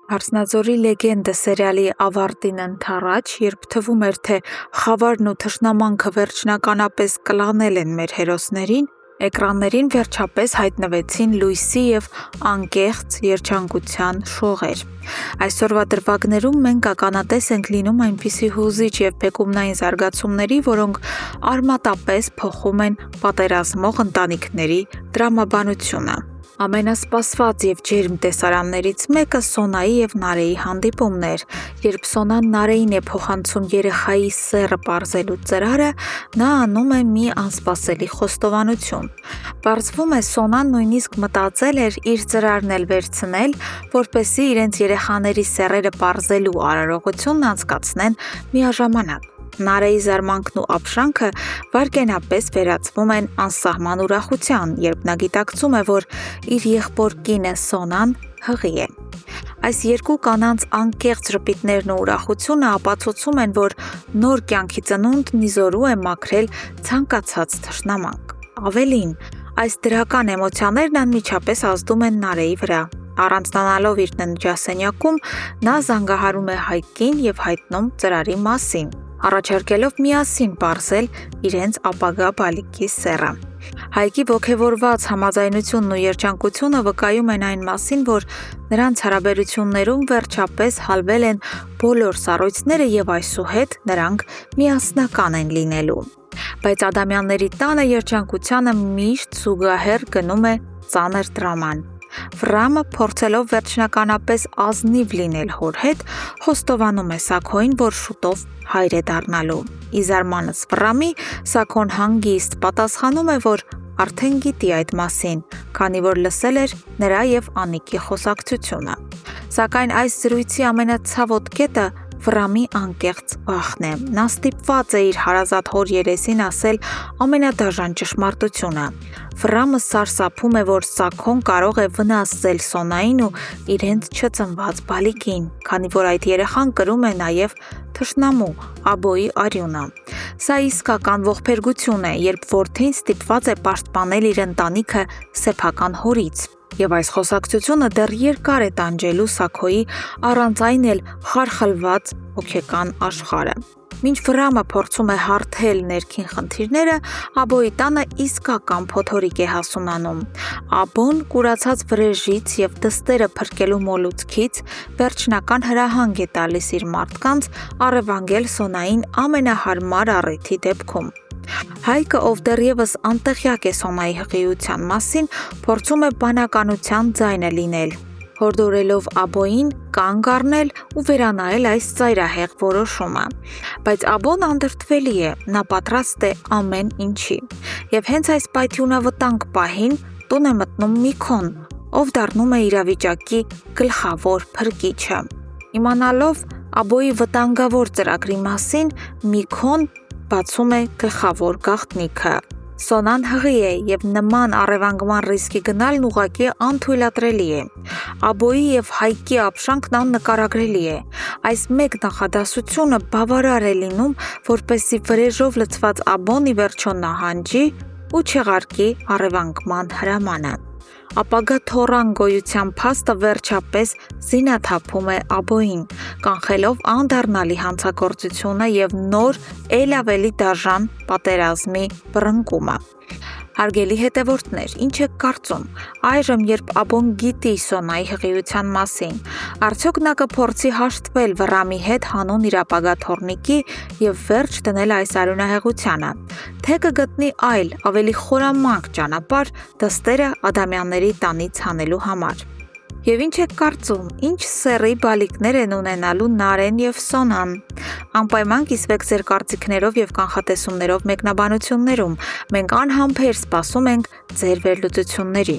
Հարսնաձորի լեգենդը սերիալի ավարտին ընդառաջ, երբ թվում էր, թե խավարն ու թշնամանքը վերջնականապես կլանել են մեր հերոսներին, էկրաններին վերջապես հայտնվեցին լույսի և անկեղծ երջանկության շողեր։ Այսօրվա դրվագներում մենք ականատես ենք լինում այնպիսի հուզիչ և բեկումնային զարգացումների, որոնք արմատապես փոխում են պատերազմող ընտանիքների տրամաբանությունը։ Ամենասպասված և ջերմ տեսարաններից մեկը Սոնայի և Նարեի հանդիպումն էր։ Երբ Սոնան Նարեին է փոխանցում երեխայի սեռը պարզելու ծրարը, նա անում է մի անսպասելի խոստովանություն։ Պարզվում է, Սոնան նույնիսկ մտածել էր իր ծրարն էլ վերցնել, որպեսզի իրենց երեխաների սեռերը պարզելու արարողությունն անցկացնեն միաժամանակ։ Նարեի զարմանքն ու ապշանքը վայրկենապես վերածվում են անսահման ուրախության, երբ նա գիտակցում է, որ իր եղբոր կինը Սոնան հղի է։ Այս երկու կանանց անկեղծ ժպիտներն ու ուրախությունը ապացուցում են, որ նոր կյանքի ծնունդն ի զորու է մաքրել ցանկացած թշնամանք։ Ավելին, այս դրական էմոցիաներն անմիջապես ազդում են Նարեի վրա։ Առանձնանալով իր ննջասենյակում, նա զանգահարում է Հայկին և հայտնում ծրարի մասին, առաջարկելով միասին պարզել իրենց ապագա բալիկի սեռը։ Հայկի ոգևորված համաձայնությունն ու երջանկությունը վկայում են այն մասին, որ նրանց հարաբերություններում վերջապես հալվել են բոլոր սառույցները և այսուհետ նրանք միասնական են լինելու։ Բայց Ադամյանների տանը երջանկությանը միշտ զուգահեռ գնում է ծանր դրաման։ Վրամը, փորձելով վերջնականապես ազնիվ լինել հոր հետ, խոստովանում է Սաքոյին, որ շուտով հայր է դառնալու։ Ի զարմանս Վրամի, Սաքոն հանգիստ պատասխանում է, որ արդեն գիտի այդ մասին, քանի որ լսել էր նրա և Անիկի խոսակցությունը։ Սակայն այս զրույցի ամենացավոտ կետը Վրամի անկեղծ վախն է։ Նա ստիպված է իր հարազատ հոր երեսին ասել ամենադաժան ճշմարտությունը։ Վրամը սարսափում է, որ Սաքոն կարող է վնասել Սոնային ու իրենց չծնված բալիկին, քանի որ այդ երեխան կրում է նաև թշնամու Աբոյի արյունը։ Սա իսկական ողբերգություն է, երբ որդին ստիպված է պաշտպանել իր ընտանիքը սեփական հորից։ Եվ այս խոսակցությունը դեռ երկար է տանջելու Սաքոյի առանց այն էլ խարխլված հոգեկան աշխարհը։ Մինչ Վրամը փորձում է հարթել ներքին խնդիրները, Աբոյի տանը իսկական փոթորիկ է հասունանում։ Աբոն կուրացած վրեժից և դստերը փրկելու մոլուցքից վերջնական հրահանգ է տալիս իր մարդկանց առևանգել Սոնային ամենահարմար առիթի դեպքում։ Հայկը, ով դեռևս անտեղյակ է Սոնայի հղիության մասին, փորձում է բանականության ձայնը լինել, հորդորելով Աբոյին կանգ առնել ու վերանայել այս ծայրահեղ որոշումը։ Բայց Աբոն անդրդվելի է, նա պատրաստ է ամեն ինչի։ Եվ հենց այս պայթյունավտանգ պահին տուն է մտնում Միքոն, ով դառնում է իրավիճակի գլխավոր փրկիչը։ Իմանալով Աբոյի վտանգավոր ծրագրի մասին, Միքոն բացում է գլխավոր գաղտնիքը։ Սոնան հղի է և նման առևանգման ռիսկի գնալն ուղղակի անթույլատրելի է։ Աբոյի և Հայկի ապշանքն աննկարագրելի է։ Այս մեկ նախադասությունը բավարար է լինում, որպեսզի վրեժով լցված Աբոն ի վերջո նահանջի ու չեղարկի առևանգման հրամանը։ Ապագա թոռան գոյության փաստը վերջապես զինաթափում է Աբոյին, կանխելով անդառնալի հանցագործությունը և նոր, էլ ավելի դաժան պատերազմի բռնկումը։ Հարգելի հետևորդներ, ինչ եք կարծում, այժմ, երբ Աբոն գիտի Սոնայի հղիության մասին, արդյոք նա կփորձի հաշտվել Վրամի հետ հանուն իր ապագա թոռնիկի և վերջ դնել այս արյունահեղությանը, թե կգտնի այլ, ավելի խորամանկ ճանապարհ դստերը Ադամյանների տանից հանելու համար։ Եվ ինչ եք կարծում, ինչ սեռի բալիկներ են ունենալու Նարեն և Սոնան։ Անպայման կիսվեք ձեր կարծիքներով և կանխատեսումներով մեկնաբանություններում։ Մենք անհամբեր սպասում ենք ձեր վերլուծությունների։